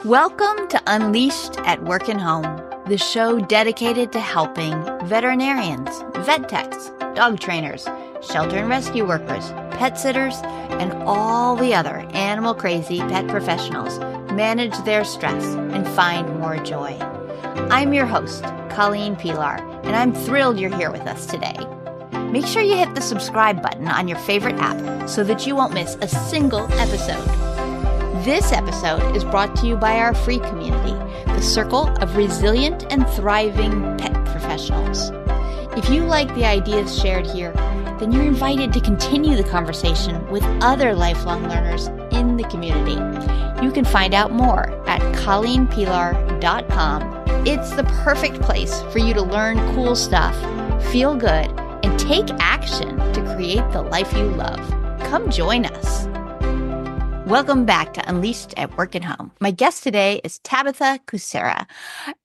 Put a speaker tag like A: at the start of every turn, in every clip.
A: Welcome to Unleashed at Work and Home, the show dedicated to helping veterinarians, vet techs, dog trainers, shelter and rescue workers, pet sitters, and all the other animal-crazy pet professionals manage their stress and find more joy. I'm your host, Colleen Pilar, and I'm thrilled you're here with us today. Make sure you hit the subscribe button on your favorite app so that you won't miss a single episode. This episode is brought to you by our free community, the Circle of Resilient and Thriving Pet Professionals. If you like the ideas shared here, then you're invited to continue the conversation with other lifelong learners in the community. You can find out more at colleenpilar.com. It's the perfect place for you to learn cool stuff, feel good, and take action to create the life you love. Come join us. Welcome back to Unleashed at Work and Home. My guest today is Tabitha Kucera,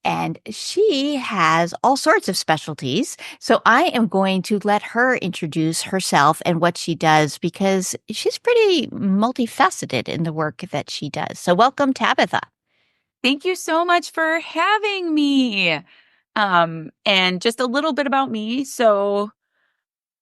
A: and she has all sorts of specialties. So I am going to let her introduce herself and what she does because she's pretty multifaceted in the work that she does. So welcome, Tabitha.
B: Thank you so much for having me. And just a little bit about me. So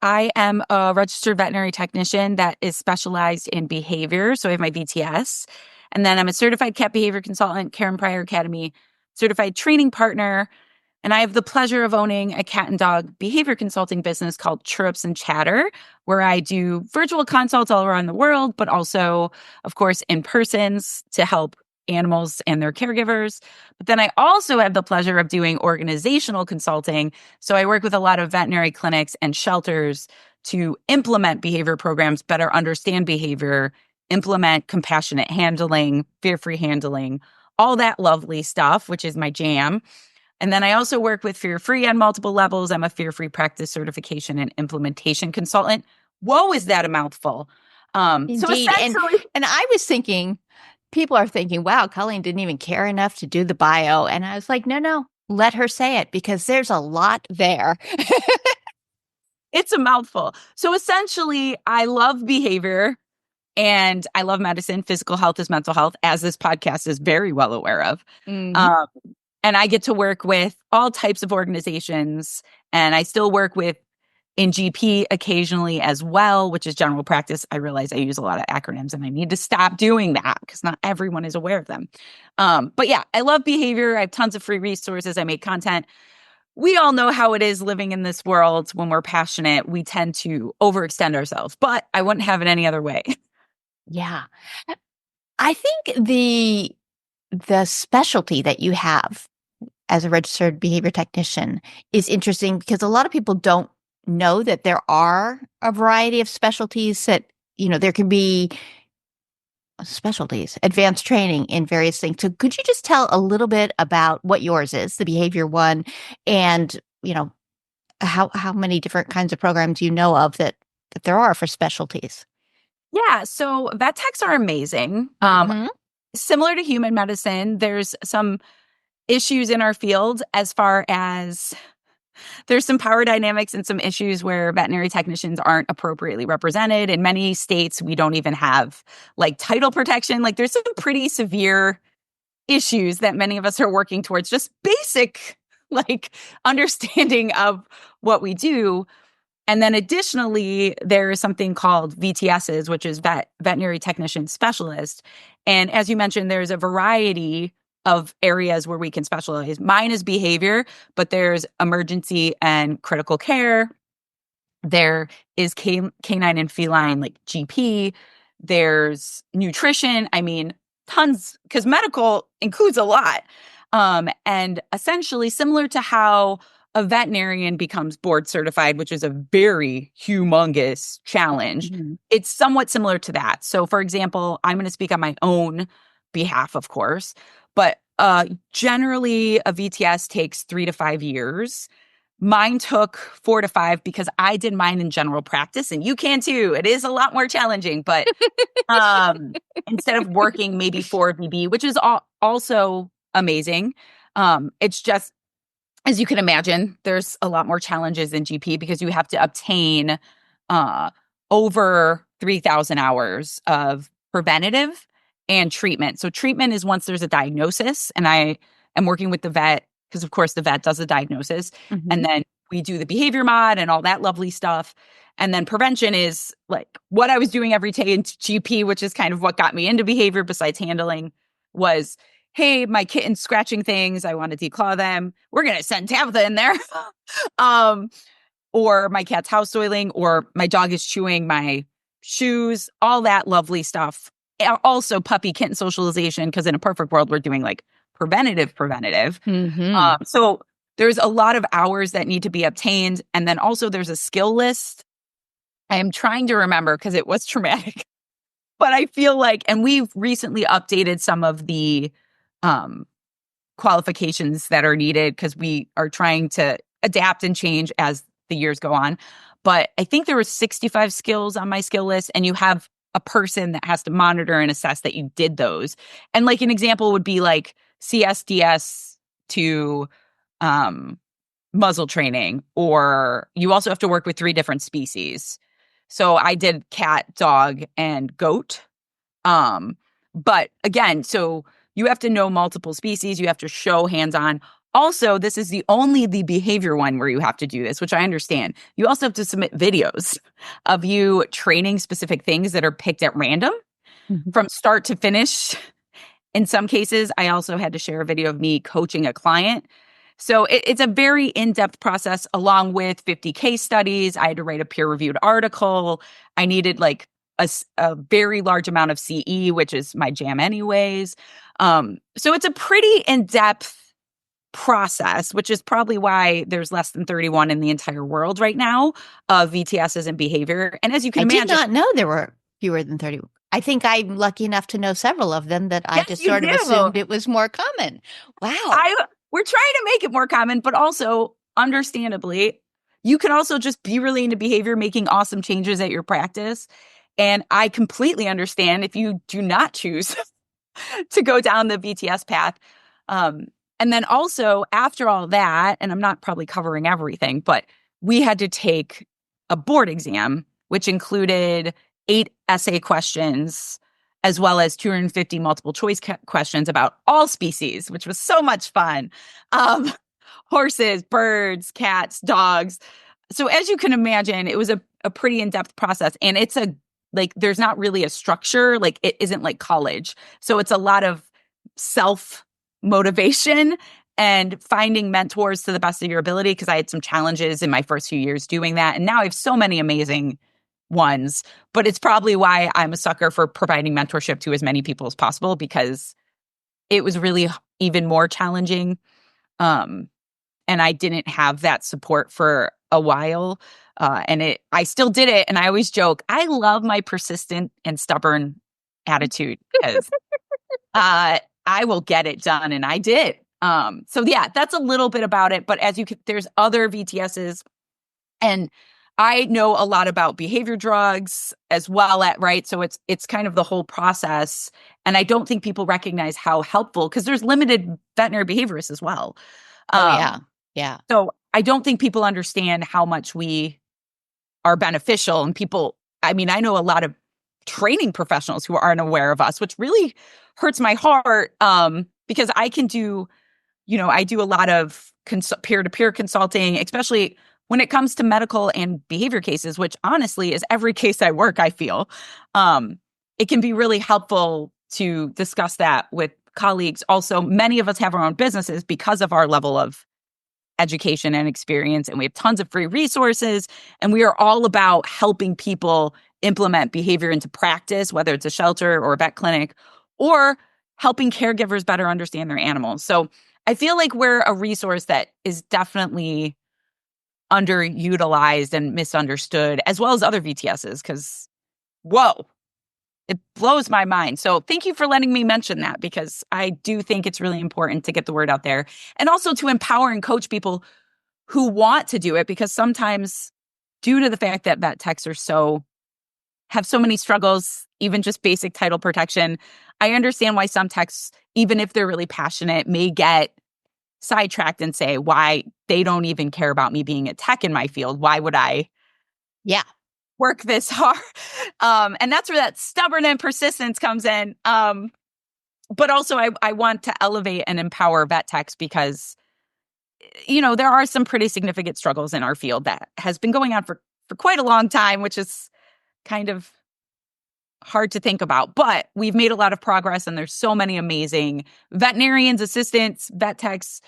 B: I am a registered veterinary technician that is specialized in behavior. So I have my VTS. And then I'm a certified cat behavior consultant, Karen Pryor Academy, certified training partner. And I have the pleasure of owning a cat and dog behavior consulting business called Chirrups and Chatter, where I do virtual consults all around the world, but also, of course, in persons to help animals and their caregivers. But then I also have the pleasure of doing organizational consulting. So I work with a lot of veterinary clinics and shelters to implement behavior programs, better understand behavior, implement compassionate handling, fear-free handling, all that lovely stuff, which is my jam. And then I also work with fear-free on multiple levels. I'm a fear-free practice certification and implementation consultant. Whoa, is that a mouthful?
A: Indeed. So essentially, and I was thinking, people are thinking, wow, Colleen didn't even care enough to do the bio. And I was like, no, let her say it because there's a lot there.
B: It's a mouthful. So essentially, I love behavior and I love medicine. Physical health is mental health, as this podcast is very well aware of. Mm-hmm. And I get to work with all types of organizations. And I still work with in GP occasionally as well, which is general practice. I realize I use a lot of acronyms and I need to stop doing that because not everyone is aware of them. But yeah, I love behavior. I have tons of free resources. I make content. We all know how it is living in this world. When we're passionate, we tend to overextend ourselves, but I wouldn't have it any other way.
A: Yeah. I think the specialty that you have as a registered behavior technician is interesting because a lot of people don't know that there are a variety of specialties that, there can be specialties, advanced training in various things. So could you just tell a little bit about what yours is, the behavior one, and, how many different kinds of programs you know of that there are for specialties?
B: Yeah. So vet techs are amazing. Similar to human medicine, there's some issues in our field as far as there's some power dynamics and some issues where veterinary technicians aren't appropriately represented. In many states, we don't even have title protection. There's some pretty severe issues that many of us are working towards, just basic understanding of what we do. And then additionally, there is something called VTSs, which is veterinary technician specialist. And as you mentioned, there's a variety of areas where we can specialize. Mine is behavior, but there's emergency and critical care. There is canine and feline, GP. There's nutrition. I mean, tons, because medical includes a lot. And essentially similar to how a veterinarian becomes board certified, which is a very humongous challenge. Mm-hmm. It's somewhat similar to that. So for example, I'm going to speak on my own behalf, of course, but generally a VTS takes 3 to 5 years. Mine took 4 to 5 because I did mine in general practice, and you can too. It is a lot more challenging, but instead of working maybe 4 VB, which is also amazing, it's just, as you can imagine, there's a lot more challenges in GP because you have to obtain over 3,000 hours of preventative and treatment. So treatment is once there's a diagnosis, and I am working with the vet because, of course, the vet does the diagnosis. And then we do the behavior mod and all that lovely stuff. And then prevention is like what I was doing every day in GP, which is kind of what got me into behavior besides handling, was, hey, my kitten's scratching things. I want to declaw them. We're going to send Tabitha in there. Or my cat's house soiling, or my dog is chewing my shoes, all that lovely stuff. Also puppy kitten socialization, because in a perfect world, we're doing like preventative. So there's a lot of hours that need to be obtained. And then also there's a skill list. I am trying to remember because it was traumatic. But I feel like, and we've recently updated some of the qualifications that are needed because we are trying to adapt and change as the years go on. But I think there were 65 skills on my skill list, and you have a person that has to monitor and assess that you did those. And like an example would be like CSDS to muzzle training, or you also have to work with 3 different species. So I did cat, dog, and goat. But again, so you have to know multiple species. You have to show hands-on. Also, this is the behavior one where you have to do this, which I understand. You also have to submit videos of you training specific things that are picked at random from start to finish. In some cases, I also had to share a video of me coaching a client. So it's a very in-depth process along with 50 case studies. I had to write a peer-reviewed article. I needed like a very large amount of CE, which is my jam anyways. So it's a pretty in-depth process, which is probably why there's less than 31 in the entire world right now of VTSs and behavior. And as you can imagine,
A: I did not know there were fewer than 30. I think I'm lucky enough to know several of them that I just sort of assumed it was more common. Wow.
B: We're trying to make it more common, but also, understandably, you can also just be really into behavior, making awesome changes at your practice. And I completely understand if you do not choose to go down the VTS path. And then also, after all that, and I'm not probably covering everything, but we had to take a board exam, which included 8 essay questions, as well as 250 multiple choice questions about all species, which was so much fun. Horses, birds, cats, dogs. So as you can imagine, it was a pretty in-depth process. And it's there's not really a structure. Like, it isn't like college. So it's a lot of self-motivation and finding mentors to the best of your ability, because I had some challenges in my first few years doing that. And now I have so many amazing ones, but it's probably why I'm a sucker for providing mentorship to as many people as possible, because it was really even more challenging. And I didn't have that support for a while. I still did it. And I always joke, I love my persistent and stubborn attitude, because I will get it done. And I did. So yeah, that's a little bit about it. But there's other VTSs, and I know a lot about behavior drugs as well, right? So it's kind of the whole process. And I don't think people recognize how helpful, because there's limited veterinary behaviorists as well.
A: Yeah.
B: So I don't think people understand how much we are beneficial. And I know a lot of training professionals who aren't aware of us, which really hurts my heart, because I can do, I do a lot of peer-to-peer consulting, especially when it comes to medical and behavior cases, which honestly is every case I work, I feel. It can be really helpful to discuss that with colleagues. Also, many of us have our own businesses because of our level of education and experience, and we have tons of free resources, and we are all about helping people implement behavior into practice, whether it's a shelter or a vet clinic, or helping caregivers better understand their animals. So I feel like we're a resource that is definitely underutilized and misunderstood, as well as other VTSs, because, whoa, it blows my mind. So thank you for letting me mention that, because I do think it's really important to get the word out there, and also to empower and coach people who want to do it, because sometimes, due to the fact that vet techs have so many struggles, even just basic title protection, I understand why some techs, even if they're really passionate, may get sidetracked and say, why they don't even care about me being a tech in my field. Why would I work this hard. And that's where that stubborn and persistence comes in. But also I want to elevate and empower vet techs because, there are some pretty significant struggles in our field that has been going on for quite a long time, which is kind of hard to think about. But we've made a lot of progress, and there's so many amazing veterinarians, assistants, vet techs.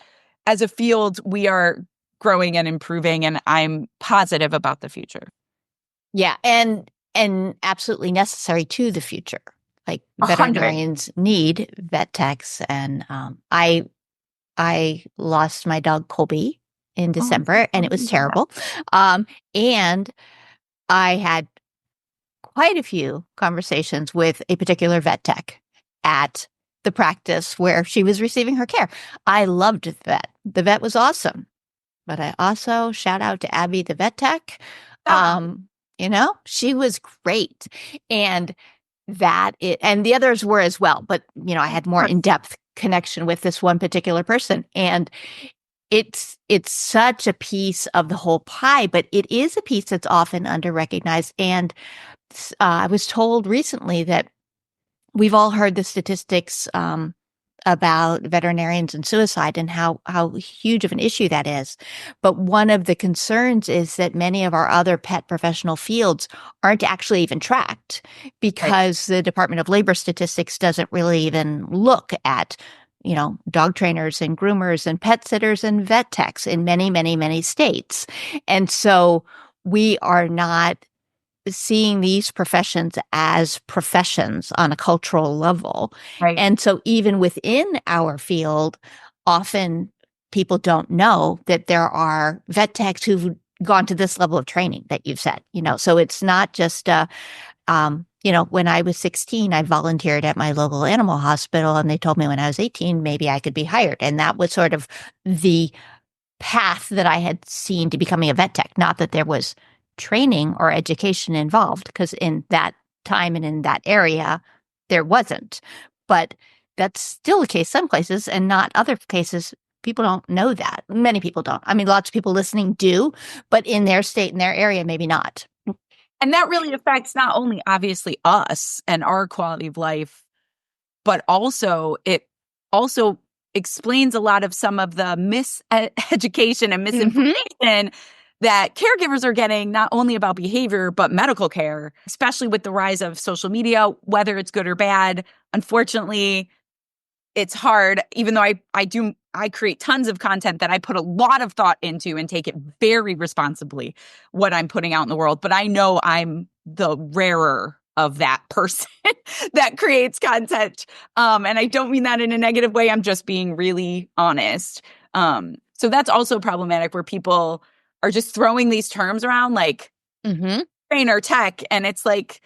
B: As a field, we are growing and improving, and I'm positive about the future.
A: Yeah, and absolutely necessary to the future. Like
B: 100.
A: veterinarians need vet techs, and I lost my dog Colby in December, and it was terrible. And I had quite a few conversations with a particular vet tech at the practice where she was receiving her care. I loved the vet. The vet was awesome. But I also shout out to Abby, the vet tech. She was great. And and the others were as well. But, I had more in-depth connection with this one particular person. And it's such a piece of the whole pie, but it is a piece that's often under-recognized. And I was told recently that we've all heard the statistics about veterinarians and suicide and how huge of an issue that is. But one of the concerns is that many of our other pet professional fields aren't actually even tracked because the Department of Labor statistics doesn't really even look at, dog trainers and groomers and pet sitters and vet techs in many, many, many states. And so we are not seeing these professions as professions on a cultural level.
B: Right.
A: And so even within our field, often people don't know that there are vet techs who've gone to this level of training that you've said, so it's not just, when I was 16, I volunteered at my local animal hospital, and they told me when I was 18, maybe I could be hired. And that was sort of the path that I had seen to becoming a vet tech, not that there was training or education involved, because in that time and in that area, there wasn't. But that's still the case some places, and not other cases. People don't know that. Many people don't. I mean, lots of people listening do, but in their state, in their area, maybe not.
B: And that really affects not only obviously us and our quality of life, but also it also explains a lot of some of the miseducation and misinformation that caregivers are getting, not only about behavior, but medical care, especially with the rise of social media, whether it's good or bad. Unfortunately, it's hard, even though I create tons of content that I put a lot of thought into and take it very responsibly, what I'm putting out in the world. But I know I'm the rarer of that person that creates content. And I don't mean that in a negative way. I'm just being really honest. So that's also problematic, where people are just throwing these terms around like trainer tech. And it's like,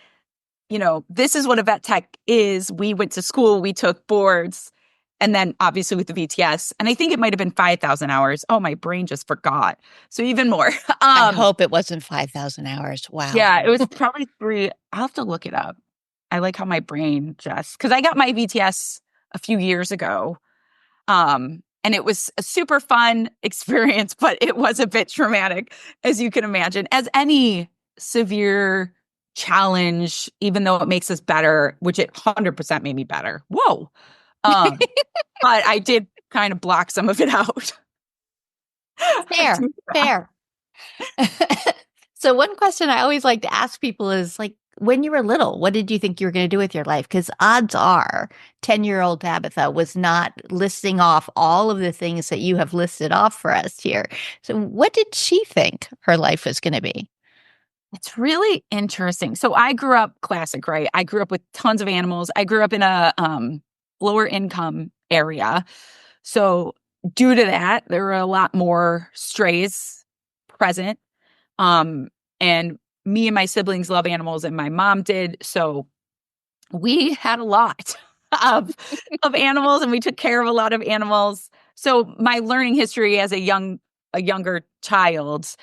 B: this is what a vet tech is. We went to school, we took boards, and then obviously with the VTS. And I think it might have been 5,000 hours. Oh, my brain just forgot. So even more.
A: I hope it wasn't 5,000 hours. Wow.
B: Yeah, it was probably 3. I'll have to look it up. I like how my brain because I got my VTS a few years ago. And it was a super fun experience, but it was a bit traumatic, as you can imagine, as any severe challenge, even though it makes us better, which it 100% made me better. Whoa. But I did kind of block some of it out.
A: Fair. So one question I always like to ask people is like, when you were little, what did you think you were going to do with your life? Because odds are 10-year-old Tabitha was not listing off all of the things that you have listed off for us here. So what did she think her life was going to be?
B: It's really interesting. So I grew up classic, right? I grew up with tons of animals. I grew up in a lower income area. So due to that, there were a lot more strays present. And me and my siblings love animals, and my mom did. So we had a lot of animals, and we took care of a lot of animals. So my learning history as a younger child,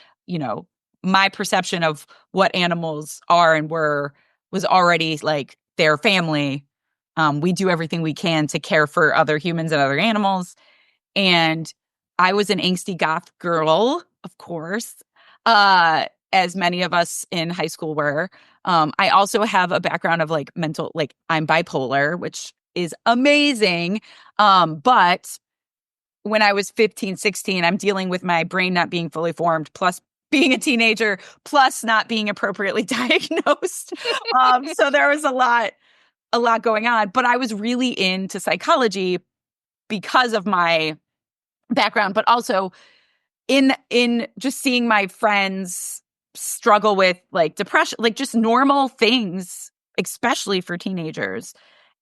B: my perception of what animals are and were was already like their family. We do everything we can to care for other humans and other animals. And I was an angsty goth girl, of course. as many of us in high school were. I also have a background of like mental, like I'm bipolar, which is amazing. But when I was 15, 16, I'm dealing with my brain not being fully formed, plus being a teenager, plus not being appropriately diagnosed. So there was a lot going on. But I was really into psychology because of my background, but also in just seeing my friends struggle with like depression, like just normal things, especially for teenagers.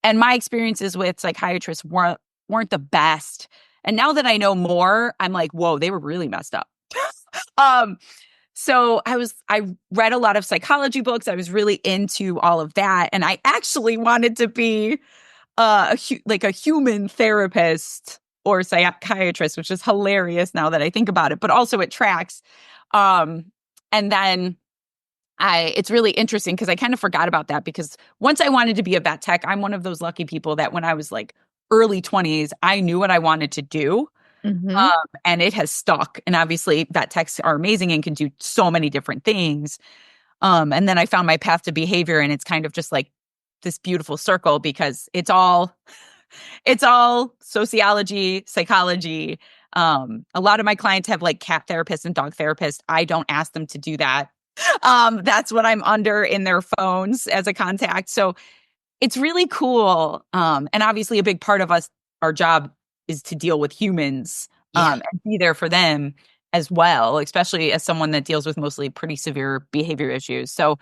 B: And my experiences with psychiatrists weren't the best. And now that I know more, I'm like, whoa, they were really messed up. um, so I read a lot of psychology books. I was really into all of that. And I actually wanted to be like a human therapist or psychiatrist, which is hilarious now that I think about it, but also it tracks. And then it's really interesting because I kind of forgot about that, because once I wanted to be a vet tech, I'm one of those lucky people that when I was like early 20s, I knew what I wanted to do.
A: Mm-hmm.
B: And it has stuck. And obviously vet techs are amazing and can do so many different things. And then I found my path to behavior, and it's kind of just like this beautiful circle because it's all sociology, psychology. A lot of my clients have like cat therapists and dog therapists. I don't ask them to do that. That's what I'm under in their phones as a contact. So it's really cool. And obviously a big part of our job is to deal with humans, and be there for them as well, especially as someone that deals with mostly pretty severe behavior issues. So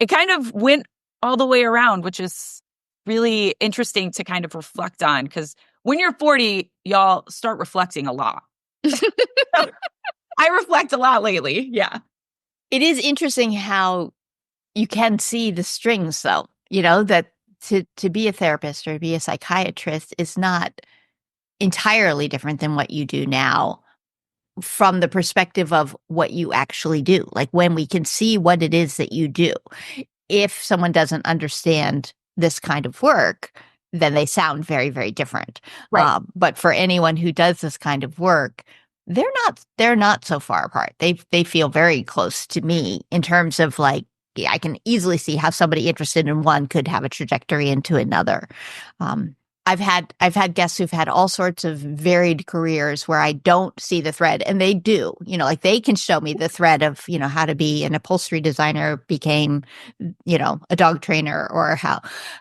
B: it kind of went all the way around, which is really interesting to kind of reflect on, because when you're 40, y'all start reflecting a lot. I reflect a lot lately. Yeah.
A: It is interesting how you can see the strings, though, that to be a therapist or to be a psychiatrist is not entirely different than what you do now, from the perspective of what you actually do. Like when we can see what it is that you do. If someone doesn't understand this kind of work, then they sound very, very different.
B: Right.
A: But for anyone who does this kind of work, they're not so far apart. They feel very close to me in terms of like, yeah, I can easily see how somebody interested in one could have a trajectory into another. I've had guests who've had all sorts of varied careers where I don't see the thread, and they do. Like they can show me the thread of how to be an upholstery designer became a dog trainer, or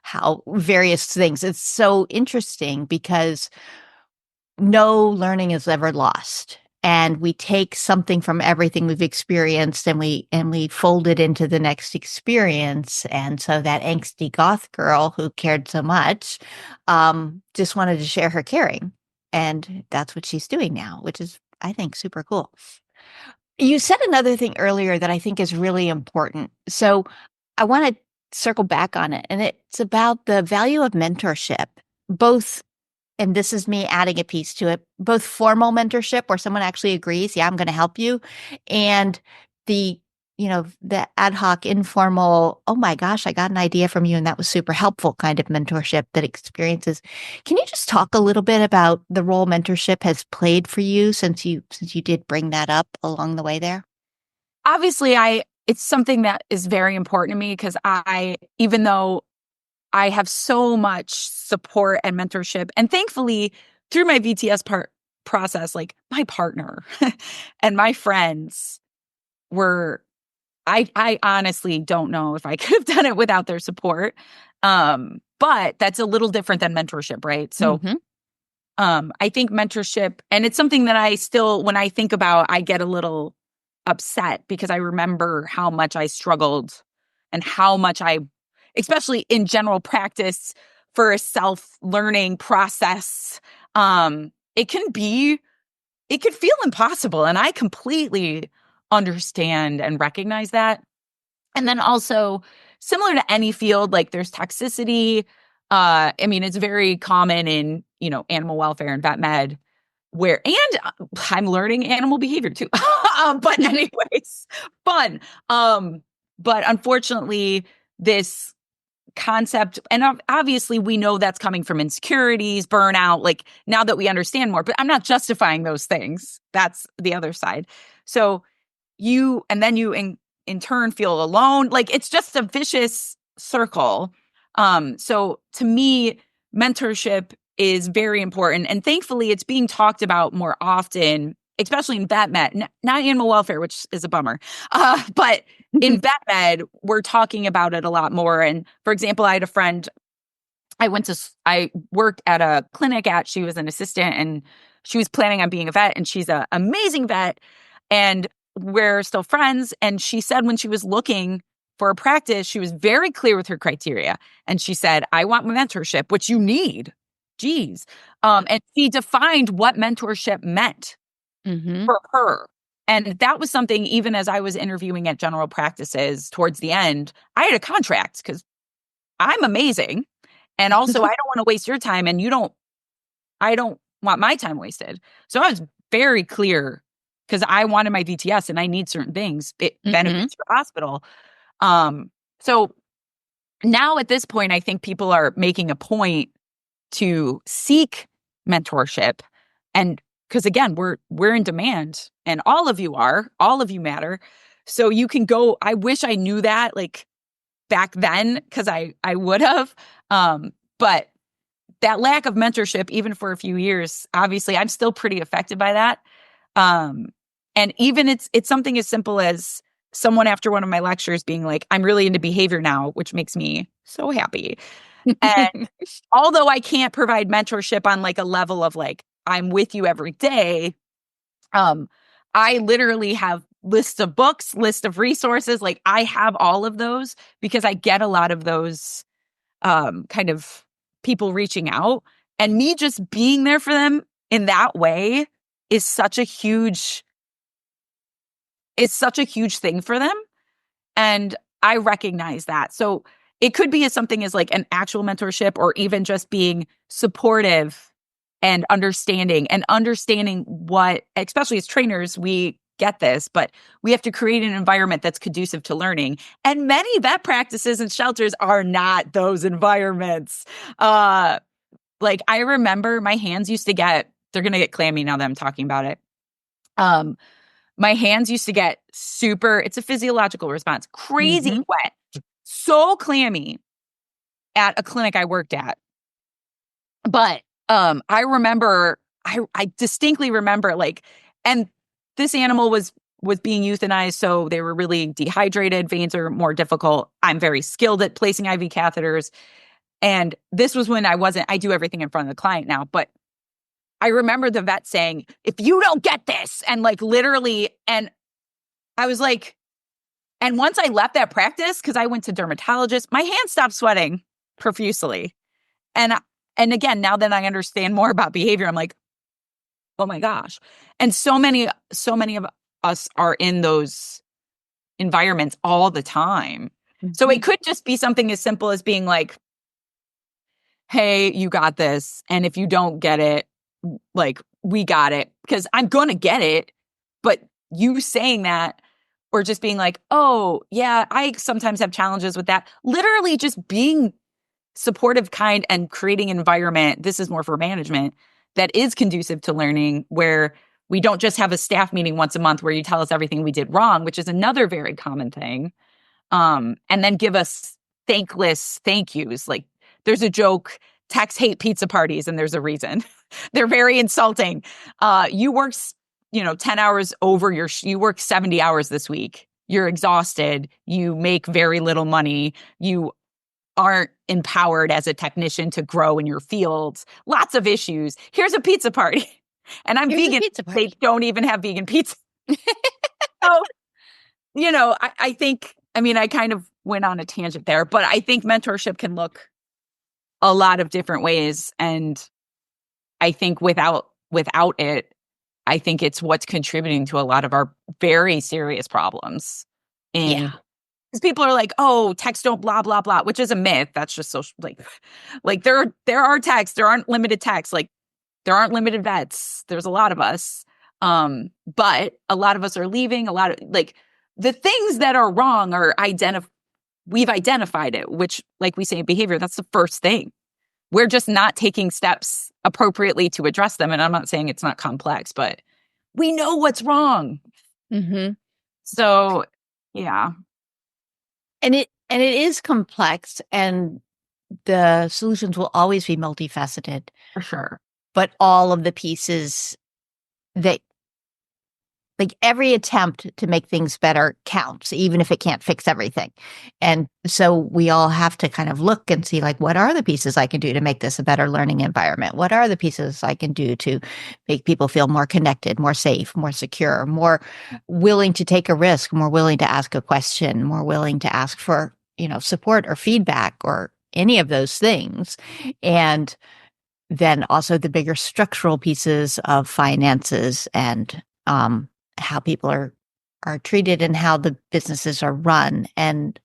A: how various things. It's so interesting because no learning is ever lost. And we take something from everything we've experienced and we fold it into the next experience. And so that angsty goth girl who cared so much just wanted to share her caring. And that's what she's doing now, which is, I think, super cool. You said another thing earlier that I think is really important. So I want to circle back on it. And it's about the value of mentorship, both, and this is me adding a piece to it, both formal mentorship where someone actually agrees, yeah, I'm going to help you, and the, the ad hoc, informal, oh my gosh, I got an idea from you and that was super helpful kind of mentorship that experiences. Can you just talk a little bit about the role mentorship has played for you since you did bring that up along the way there?
B: Obviously, it's something that is very important to me because even though I have so much support and mentorship, and thankfully through my VTS process, like my partner and my friends I honestly don't know if I could have done it without their support. But that's a little different than mentorship, right? So, I think mentorship, and it's something that I still, when I think about, I get a little upset because I remember how much I struggled and how much especially in general practice for a self-learning process, it could feel impossible. And I completely understand and recognize that. And then also, similar to any field, like there's toxicity. It's very common in, animal welfare and vet med, I'm learning animal behavior too. But anyways, fun. But unfortunately, this concept, and obviously we know that's coming from insecurities, burnout, like now that we understand more, but I'm not justifying those things. That's the other side. So you in turn feel alone. Like it's just a vicious circle. So to me, mentorship is very important. And thankfully, it's being talked about more often, especially in vet med, not animal welfare, which is a bummer. But in vet med, we're talking about it a lot more. And for example, I had a friend, I worked at a clinic she was an assistant and she was planning on being a vet, and she's an amazing vet. And we're still friends. And she said when she was looking for a practice, she was very clear with her criteria. And she said, I want mentorship, which you need. Geez. And she defined what mentorship meant for her. And that was something, even as I was interviewing at general practices towards the end, I had a contract because I'm amazing. And also, I don't want to waste your time, and I don't want my time wasted. So I was very clear because I wanted my VTS and I need certain things. It benefits your hospital. So now at this point, I think people are making a point to seek mentorship. And because again, we're in demand, and all of you matter. So you can go, I wish I knew that like back then, because I would have. But that lack of mentorship, even for a few years, obviously I'm still pretty affected by that. And even it's something as simple as someone after one of my lectures being like, I'm really into behavior now, which makes me so happy. And although I can't provide mentorship on like a level of like, I'm with you every day, I literally have lists of books, list of resources. Like I have all of those because I get a lot of those kind of people reaching out, and me just being there for them in that way is such a huge thing for them. And I recognize that. So it could be something as like an actual mentorship, or even just being supportive and understanding what, especially as trainers, we get this, but we have to create an environment that's conducive to learning. And many vet practices and shelters are not those environments. Like I remember my hands used to they're going to get clammy now that I'm talking about it. My hands used to get it's a physiological response, crazy wet, so clammy at a clinic I worked at. But I remember, I distinctly remember like, and this animal was being euthanized, so they were really dehydrated. Veins are more difficult. I'm very skilled at placing IV catheters. And this was when I do everything in front of the client now, but I remember the vet saying, if you don't get this, and like literally, and I was like, and once I left that practice, because I went to dermatologist, my hands stopped sweating profusely. And again, now that I understand more about behavior, I'm like, oh my gosh. And so many of us are in those environments all the time. So it could just be something as simple as being like, hey, you got this. And if you don't get it, like, we got it, because I'm going to get it. But you saying that, or just being like, oh, yeah, I sometimes have challenges with that. Literally just being supportive, kind, and creating an environment. This is more for management that is conducive to learning, where we don't just have a staff meeting once a month where you tell us everything we did wrong, which is another very common thing. And then give us thankless thank yous. Like there's a joke, techs hate pizza parties, and there's a reason. They're very insulting. You work, 10 hours over you work 70 hours this week. You're exhausted. You make very little money. You aren't empowered as a technician to grow in your fields. Lots of issues. Here's a pizza party. And I'm vegan. They don't even have vegan pizza. So, I think, I kind of went on a tangent there, but I think mentorship can look a lot of different ways. And I think without it, I think it's what's contributing to a lot of our very serious problems. Because people are like, oh, techs don't blah, blah, blah, which is a myth. That's just social. Like there are techs. There aren't limited techs. Like there aren't limited vets. There's a lot of us. But a lot of us are leaving. A lot of like the things that are wrong are we've identified it, which like we say in behavior, that's the first thing. We're just not taking steps appropriately to address them. And I'm not saying it's not complex, but we know what's wrong. So Yeah.
A: And it is complex, and the solutions will always be multifaceted,
B: For sure.
A: but all of the pieces that, like, every attempt to make things better counts, even if it can't fix everything. And so we all have to kind of look and see, like, what are the pieces I can do to make this a better learning environment? What are the pieces I can do to make people feel more connected, more safe, more secure, more willing to take a risk, more willing to ask a question, more willing to ask for, support or feedback or any of those things. And then also the bigger structural pieces of finances and how people are treated and how the businesses are run, and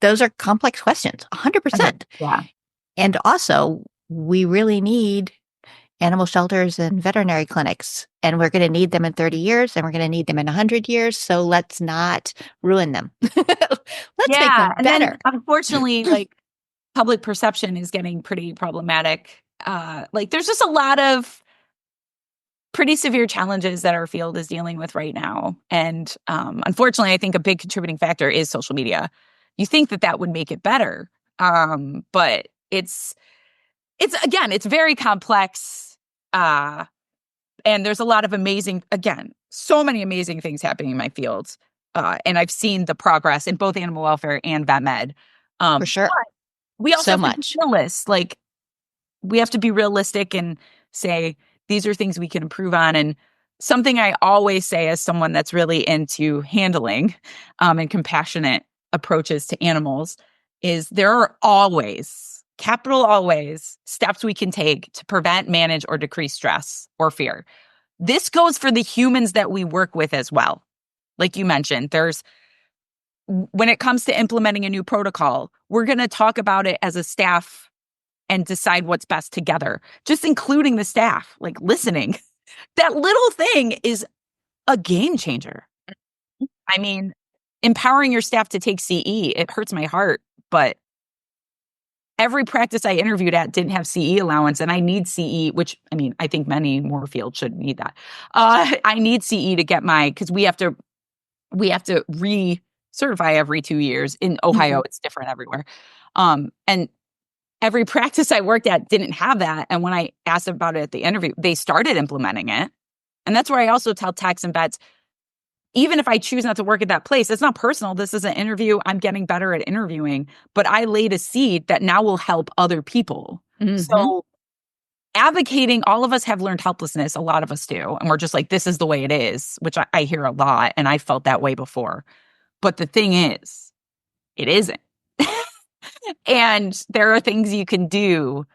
A: those are complex questions, 100%.
B: Yeah.
A: And also, we really need animal shelters and veterinary clinics, and we're going to need them in 30 years, and we're going to need them in 100 years. So let's not ruin them. Let's make them
B: And
A: better.
B: then unfortunately, like, public perception is getting pretty problematic. Like, there's just a lot of pretty severe challenges that our field is dealing with right now. And unfortunately, I think a big contributing factor is social media. You think that would make it better. But it's very complex. And there's a lot of so many amazing things happening in my field. And I've seen the progress in both animal welfare and vet med.
A: For sure.
B: We also
A: So
B: have to be realists. Like, we have to be realistic and say, these are things we can improve on. And something I always say as someone that's really into handling and compassionate approaches to animals is there are always, capital always, steps we can take to prevent, manage, or decrease stress or fear. This goes for the humans that we work with as well. Like you mentioned, when it comes to implementing a new protocol, we're going to talk about it as a staff and decide what's best together, just including the staff, like listening. That little thing is a game changer. I mean, empowering your staff to take CE, it hurts my heart, but every practice I interviewed at didn't have CE allowance, and I need CE, which, I mean, I think many more fields should need that. I need CE to get because we have to re-certify every 2 years. In Ohio, It's different everywhere. And every practice I worked at didn't have that. And when I asked about it at the interview, they started implementing it. And that's where I also tell techs and vets, even if I choose not to work at that place, it's not personal. This is an interview. I'm getting better at interviewing, but I laid a seed that now will help other people. Mm-hmm. So advocating, all of us have learned helplessness. A lot of us do. And we're just like, this is the way it is, which I hear a lot. And I felt that way before. But the thing is, it isn't. And there are things you can do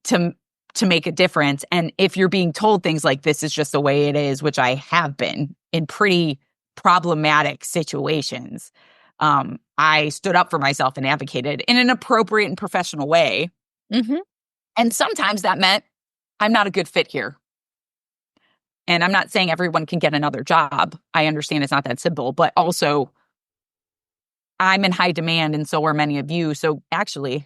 B: to make a difference. And if you're being told things like this is just the way it is, which I have been in pretty problematic situations, I stood up for myself and advocated in an appropriate and professional way. Mm-hmm. And sometimes that meant I'm not a good fit here. And I'm not saying everyone can get another job. I understand it's not that simple, but also I'm in high demand, and so are many of you. So actually,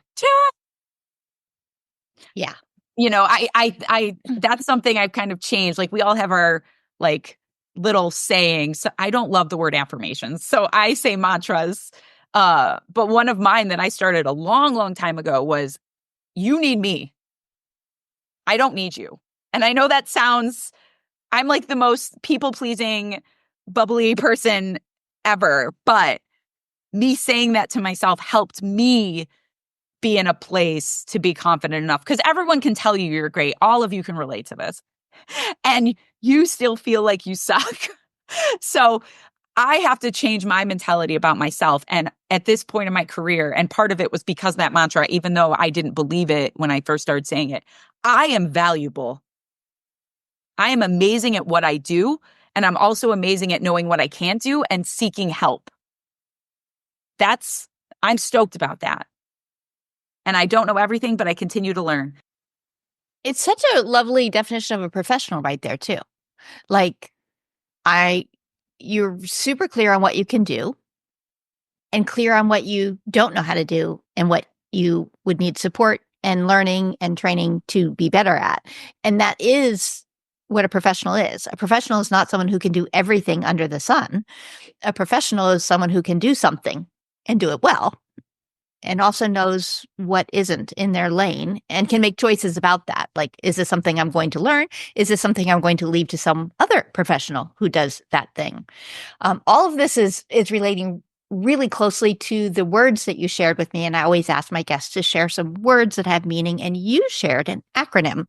A: yeah,
B: I that's something I've kind of changed. Like, we all have our like little sayings. So I don't love the word affirmations, so I say mantras. But one of mine that I started a long, long time ago was, "You need me. I don't need you." And I know that I'm like the most people-pleasing, bubbly person ever, but me saying that to myself helped me be in a place to be confident enough, because everyone can tell you you're great. All of you can relate to this. And you still feel like you suck. So I have to change my mentality about myself. And at this point in my career, and part of it was because of that mantra, even though I didn't believe it when I first started saying it, I am valuable. I am amazing at what I do. And I'm also amazing at knowing what I can't do and seeking help. I'm stoked about that. And I don't know everything, but I continue to learn.
A: It's such a lovely definition of a professional right there, too. Like, you're super clear on what you can do and clear on what you don't know how to do and what you would need support and learning and training to be better at. And that is what a professional is. A professional is not someone who can do everything under the sun. A professional is someone who can do something and do it well, and also knows what isn't in their lane and can make choices about that. Like, is this something I'm going to learn? Is this something I'm going to leave to some other professional who does that thing? All of this is relating really closely to the words that you shared with me. And I always ask my guests to share some words that have meaning. And you shared an acronym,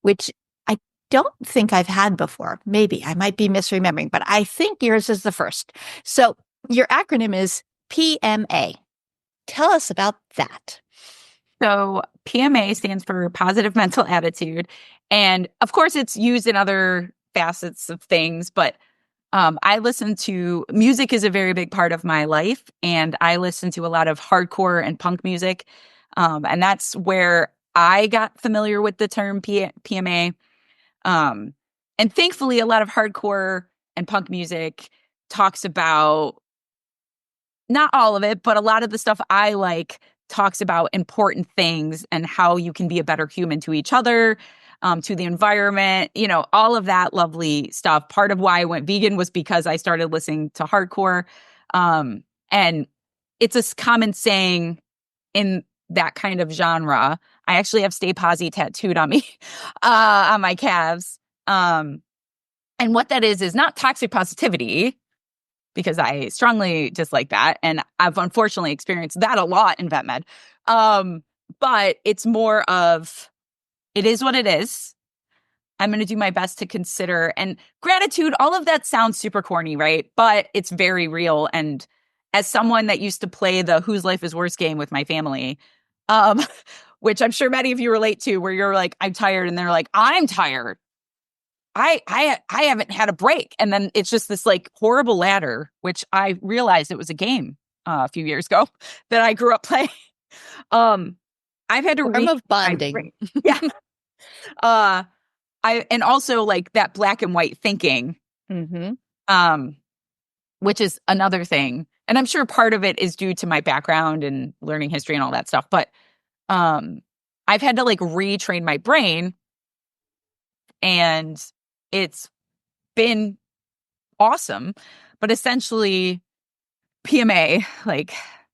A: which I don't think I've had before. Maybe I might be misremembering, but I think yours is the first. So your acronym is PMA. Tell us about that.
B: So PMA stands for positive mental attitude. And of course, it's used in other facets of things, but I listen to music is a very big part of my life. And I listen to a lot of hardcore and punk music. And that's where I got familiar with the term PMA. And thankfully, a lot of hardcore and punk music talks about, not all of it, but a lot of the stuff I like talks about important things and how you can be a better human to each other, to the environment, all of that lovely stuff. Part of why I went vegan was because I started listening to hardcore. And it's a common saying in that kind of genre. I actually have Stay Posy tattooed on me, on my calves. And what that is not toxic positivity, because I strongly dislike that. And I've unfortunately experienced that a lot in vet med. But it's more of, it is what it is. I'm going to do my best to consider. And gratitude, all of that sounds super corny, right? But it's very real. And as someone that used to play the Whose Life is Worse game with my family, which I'm sure many of you relate to, where you're like, I'm tired. And they're like, I'm tired. I haven't had a break. And then it's just this like horrible ladder, which I realized it was a game a few years ago that I grew up playing. I've had to
A: form of bonding.
B: Yeah. And also like that black and white thinking, which is another thing. And I'm sure part of it is due to my background and learning history and all that stuff. But I've had to like retrain my brain, and it's been awesome. But essentially, PMA, like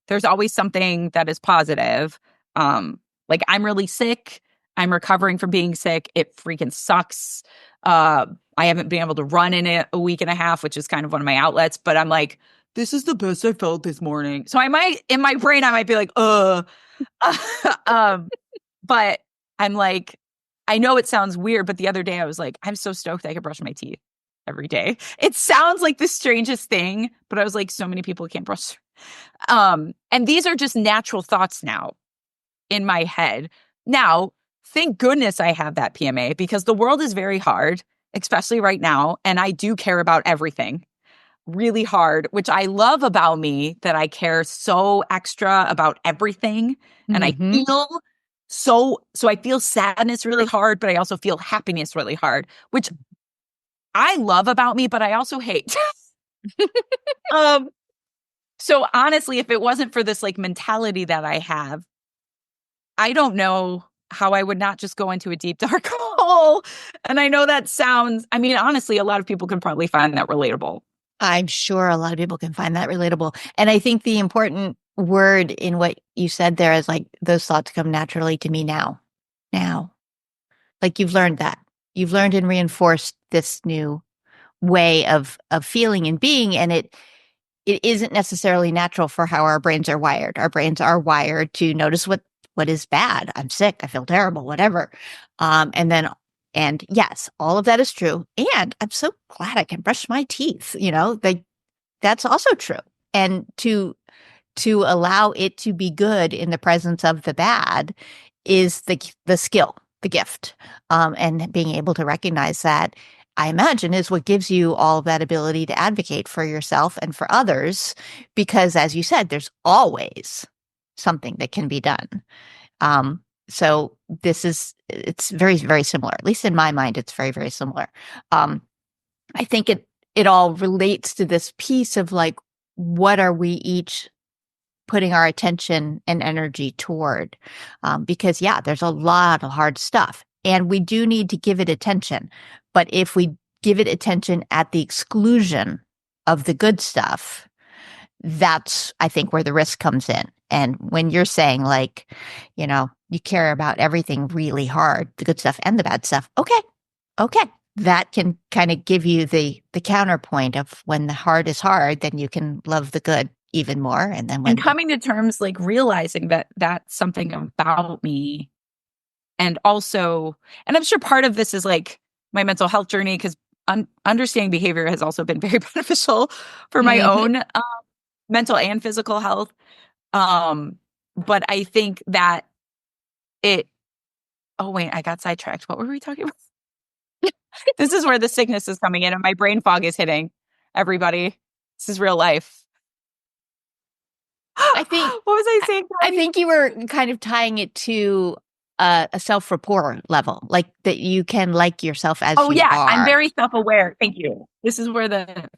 B: there's always something that is positive. Like I'm really sick. I'm recovering from being sick. It freaking sucks. I haven't been able to run in a week and a half, which is kind of one of my outlets. But I'm like, this is the best I felt this morning. So I might, in my brain, I might be like, but I'm like, I know it sounds weird, but the other day I was like, I'm so stoked I can brush my teeth every day. It sounds like the strangest thing, but I was like, so many people can't brush. And these are just natural thoughts now in my head. Now, thank goodness I have that PMA, because the world is very hard, especially right now. And I do care about everything really hard, which I love about me, that I care so extra about everything. And I feel so I feel sadness really hard, but I also feel happiness really hard, which I love about me, but I also hate. So honestly, if it wasn't for this like mentality that I have, I don't know how I would not just go into a deep dark hole. And I know that sounds, I mean, honestly, a lot of people can probably find that relatable.
A: I'm sure a lot of people can find that relatable. And I think the important word in what you said there is like, those thoughts come naturally to me now. Like you've learned that. You've learned and reinforced this new way of feeling and being. And it isn't necessarily natural for how our brains are wired. Our brains are wired to notice what is bad. I'm sick. I feel terrible, whatever. And yes, all of that is true. And I'm so glad I can brush my teeth. That's also true. And to allow it to be good in the presence of the bad is the skill, the gift. And being able to recognize that, I imagine, is what gives you all of that ability to advocate for yourself and for others. Because as you said, there's always something that can be done. So it's very, very similar. At least in my mind, it's very, very similar. I think it all relates to this piece of like, what are we each putting our attention and energy toward? Because there's a lot of hard stuff. And we do need to give it attention. But if we give it attention at the exclusion of the good stuff, that's, I think, where the risk comes in. And when you're saying, like, you care about everything really hard, the good stuff and the bad stuff, okay. That can kind of give you the counterpoint of when the hard is hard, then you can love the good even more. And then when
B: coming to terms, like realizing that that's something about me. And also, and I'm sure part of this is like my mental health journey, because understanding behavior has also been very beneficial for my own mental and physical health. But I think that oh wait, I got sidetracked. What were we talking about? This is where the sickness is coming in and my brain fog is hitting everybody. This is real life.
A: I think
B: what was I saying?
A: I think you were kind of tying it to a self-rapport level, like that you can like yourself as you are.
B: I'm very self-aware. Thank you. This is where the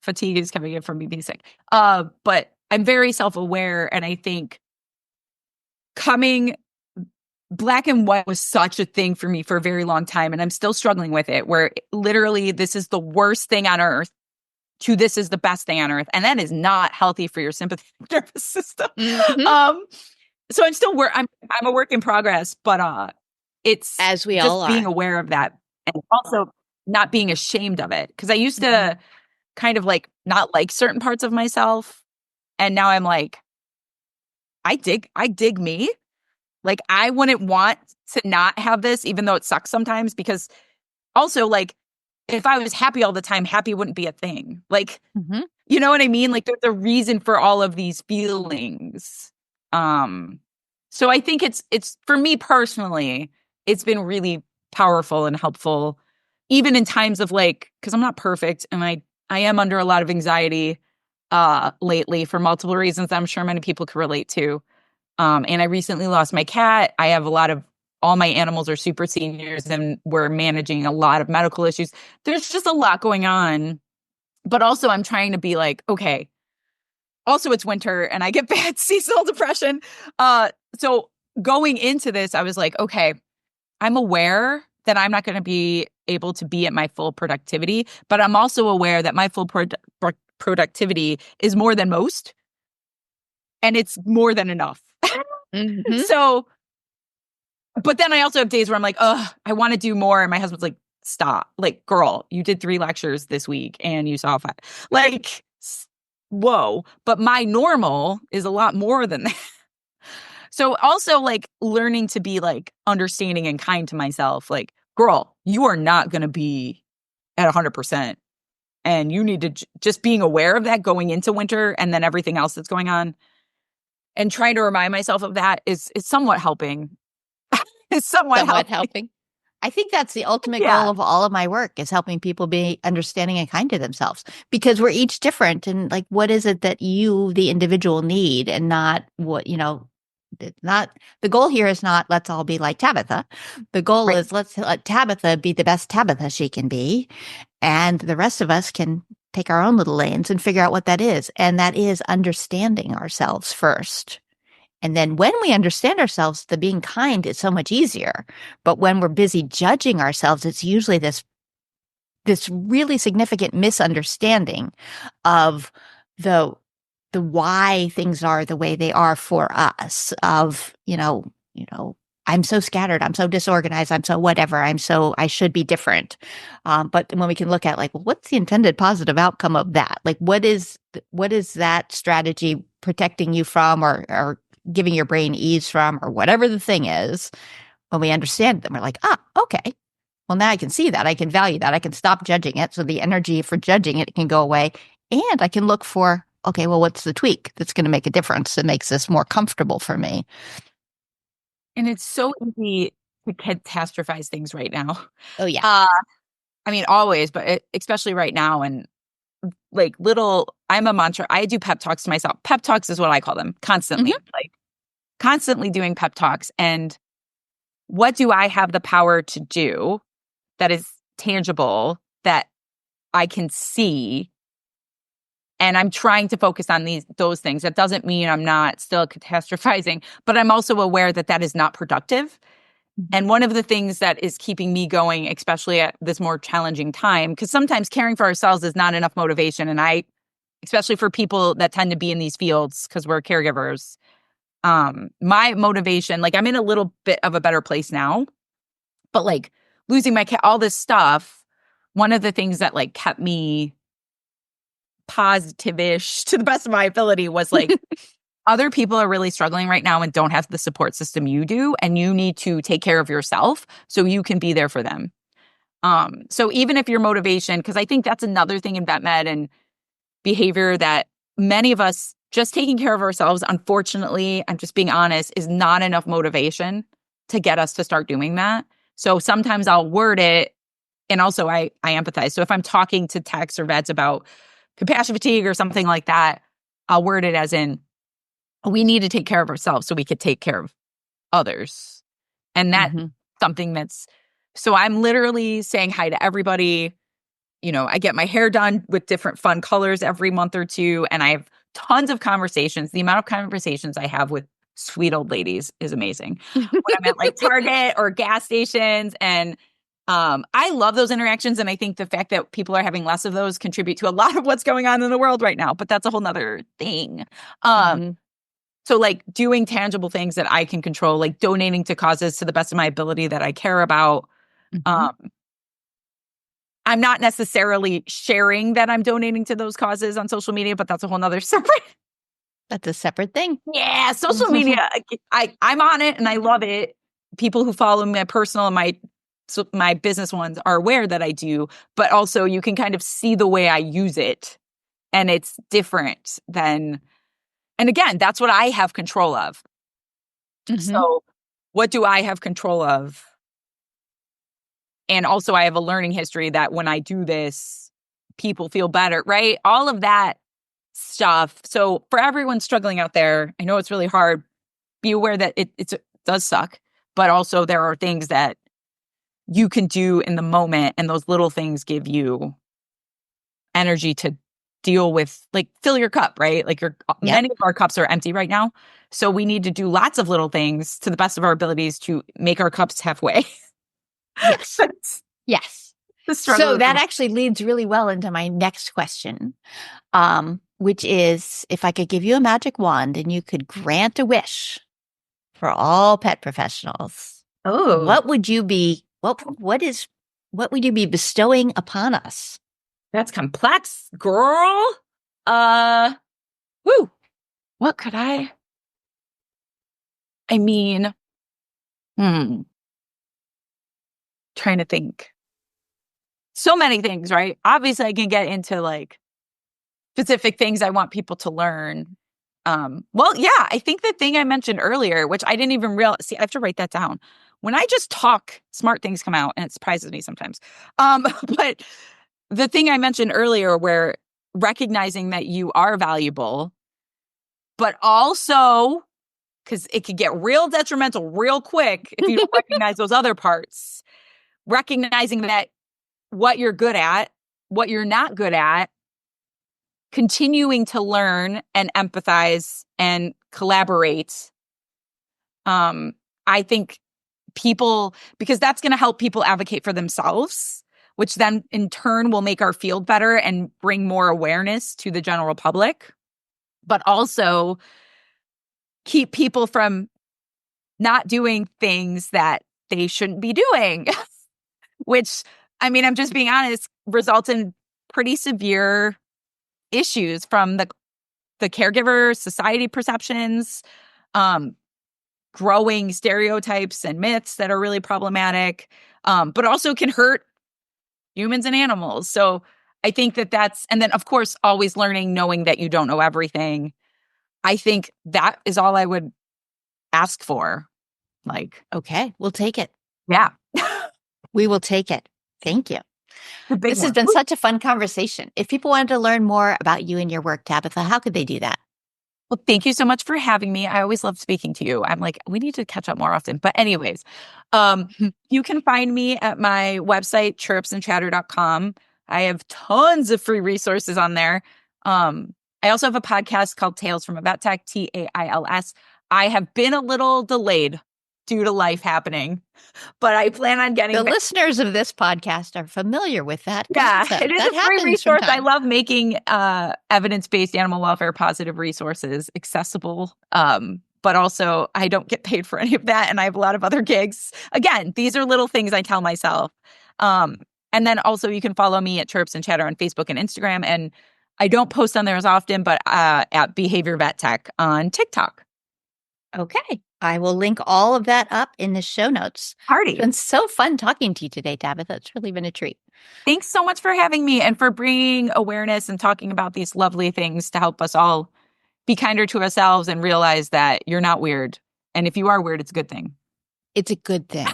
B: fatigue is coming in from me being sick. But I'm very self-aware, and I think coming black and white was such a thing for me for a very long time, and I'm still struggling with it, where literally this is the worst thing on earth to this is the best thing on earth, and that is not healthy for your sympathetic nervous system. So I'm still I'm a work in progress, but it's
A: as we
B: just
A: all are.
B: Being aware of that, and also not being ashamed of it, because I used to kind of like not like certain parts of myself, and now I'm like, I dig me. Like, I wouldn't want to not have this, even though it sucks sometimes, because also, like, if I was happy all the time, happy wouldn't be a thing. Like, you know what I mean? Like, there's a reason for all of these feelings. So I think it's for me personally, it's been really powerful and helpful, even in times of like, because I'm not perfect, and I am under a lot of anxiety lately for multiple reasons I'm sure many people can relate to. And I recently lost my cat. I have all my animals are super seniors, and we're managing a lot of medical issues. There's just a lot going on. But also I'm trying to be like, okay, also it's winter and I get bad seasonal depression. So going into this, I was like, okay, I'm aware that I'm not going to be able to be at my full productivity, but I'm also aware that my full productivity is more than most, and it's more than enough. So, but then I also have days where I'm like, oh, I want to do more. And my husband's like, stop. Like, girl, you did 3 lectures this week and you saw 5. Like, whoa. But my normal is a lot more than that. So also like learning to be like understanding and kind to myself. Like, girl, you are not going to be at 100%. And you need to just being aware of that going into winter, and then everything else that's going on. And trying to remind myself of that is somewhat helping. It's somewhat helping.
A: I think that's the ultimate goal of all of my work, is helping people be understanding and kind to themselves, because we're each different. And like, what is it that you, the individual, need, and not what, not the goal here is not let's all be like Tabitha. The goal is let's let Tabitha be the best Tabitha she can be. And the rest of us can take our own little lanes and figure out what that is. And that is understanding ourselves first. And then when we understand ourselves, the being kind is so much easier. But when we're busy judging ourselves, it's usually this really significant misunderstanding of the why things are the way they are for us, of, I'm so scattered, I'm so disorganized, I'm so whatever, I should be different. But when we can look at like, well, what's the intended positive outcome of that? Like, what is that strategy protecting you from, or giving your brain ease from, or whatever the thing is? When we understand them, we're like, okay. Well, now I can see that. I can value that. I can stop judging it. So the energy for judging it can go away. And I can look for, okay, well, what's the tweak that's going to make a difference that makes this more comfortable for me?
B: And it's so easy to catastrophize things right now.
A: Oh, yeah.
B: I mean, always, but especially right now. And like I'm a mantra. I do pep talks to myself. Pep talks is what I call them, constantly. Like constantly doing pep talks. And what do I have the power to do that is tangible, that I can see? And I'm trying to focus on those things. That doesn't mean I'm not still catastrophizing, but I'm also aware that that is not productive. And one of the things that is keeping me going, especially at this more challenging time, because sometimes caring for ourselves is not enough motivation. And especially for people that tend to be in these fields because we're caregivers, my motivation, like I'm in a little bit of a better place now, but like losing my cat, all this stuff, one of the things that like kept me positive-ish to the best of my ability was like, other people are really struggling right now and don't have the support system you do, and you need to take care of yourself so you can be there for them. So even if your motivation, because I think that's another thing in vet med and behavior that many of us just taking care of ourselves, unfortunately, I'm just being honest, is not enough motivation to get us to start doing that. So sometimes I'll word it, and also I empathize. So if I'm talking to techs or vets about compassion fatigue or something like that, I'll word it as in, we need to take care of ourselves so we could take care of others. And that's something so I'm literally saying hi to everybody. You know, I get my hair done with different fun colors every month or two, and I have tons of conversations. The amount of conversations I have with sweet old ladies is amazing. When I'm at like Target or gas stations, and I love those interactions. And I think the fact that people are having less of those contribute to a lot of what's going on in the world right now. But that's a whole nother thing. So like doing tangible things that I can control, like donating to causes to the best of my ability that I care about. I'm not necessarily sharing that I'm donating to those causes on social media, but that's a whole nother separate.
A: That's a separate thing.
B: Yeah, social media. I'm on it and I love it. People who follow my personal and my business ones are aware that I do, but also you can kind of see the way I use it, and it's different than. And again, that's what I have control of. So what do I have control of? And also I have a learning history that when I do this, people feel better, right? All of that stuff. So for everyone struggling out there, I know it's really hard. Be aware that it does suck, but also there are things that you can do in the moment, and those little things give you energy to deal with, like fill your cup, right? Like many of our cups are empty right now. So we need to do lots of little things to the best of our abilities to make our cups halfway.
A: Yes. Yes. So that actually leads really well into my next question, which is, if I could give you a magic wand and you could grant a wish for all pet professionals, what would you be? What would you be bestowing upon us?
B: That's complex, girl. What could I mean, trying to think. So many things, right? Obviously, I can get into like specific things I want people to learn. Well, yeah, I think the thing I mentioned earlier, which I didn't even realize, see, I have to write that down. When I just talk, smart things come out, and it surprises me sometimes. But the thing I mentioned earlier, where recognizing that you are valuable, but also, because it could get real detrimental real quick if you don't recognize those other parts, recognizing that what you're good at, what you're not good at, continuing to learn and empathize and collaborate. I think because that's going to help people advocate for themselves, which then in turn will make our field better and bring more awareness to the general public, but also keep people from not doing things that they shouldn't be doing, which, I mean, I'm just being honest, results in pretty severe issues from the caregiver society perceptions, growing stereotypes and myths that are really problematic, but also can hurt humans and animals. So I think and then of course, always learning, knowing that you don't know everything. I think that is all I would ask for. Like,
A: okay, we'll take it.
B: Yeah.
A: We will take it. Thank you. This has been such a fun conversation. If people wanted to learn more about you and your work, Tabitha, how could they do that?
B: Well, thank you so much for having me. I always love speaking to you. I'm like, we need to catch up more often. But anyways, you can find me at my website, chirrupsandchatter.com. I have tons of free resources on there. I also have a podcast called Tales from a Vet Tech, TAILS. I have been a little delayed due to life happening. But I plan on getting
A: the listeners of this podcast are familiar with that concept.
B: It is
A: that
B: a free resource.
A: Sometimes.
B: I love making evidence-based animal welfare positive resources accessible. But also I don't get paid for any of that. And I have a lot of other gigs. Again, these are little things I tell myself. And then also you can follow me at Chirps and Chatter on Facebook and Instagram. And I don't post on there as often, but at Behavior Vet Tech on TikTok.
A: Okay. I will link all of that up in the show notes.
B: Party.
A: It's been so fun talking to you today, Tabitha. It's really been a treat.
B: Thanks so much for having me and for bringing awareness and talking about these lovely things to help us all be kinder to ourselves and realize that you're not weird. And if you are weird, it's a good thing.
A: It's a good thing.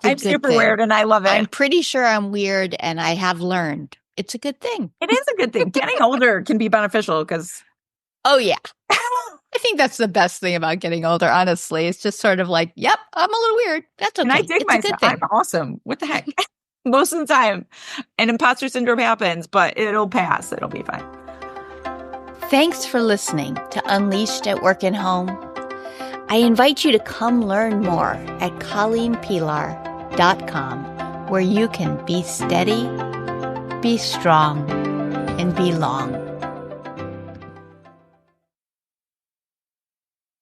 B: I'm super weird and I love it.
A: I'm pretty sure I'm weird and I have learned. It's a good thing.
B: It is a good thing. Getting older can be beneficial because...
A: Oh, yeah. I think that's the best thing about getting older, honestly. It's just sort of like, yep, I'm a little weird. That's okay.
B: And I dig myself. I'm awesome. What the heck? Most of the time. And imposter syndrome happens, but it'll pass. It'll be fine.
A: Thanks for listening to Unleashed at Work and Home. I invite you to come learn more at ColleenPilar.com, where you can be steady, be strong, and be long.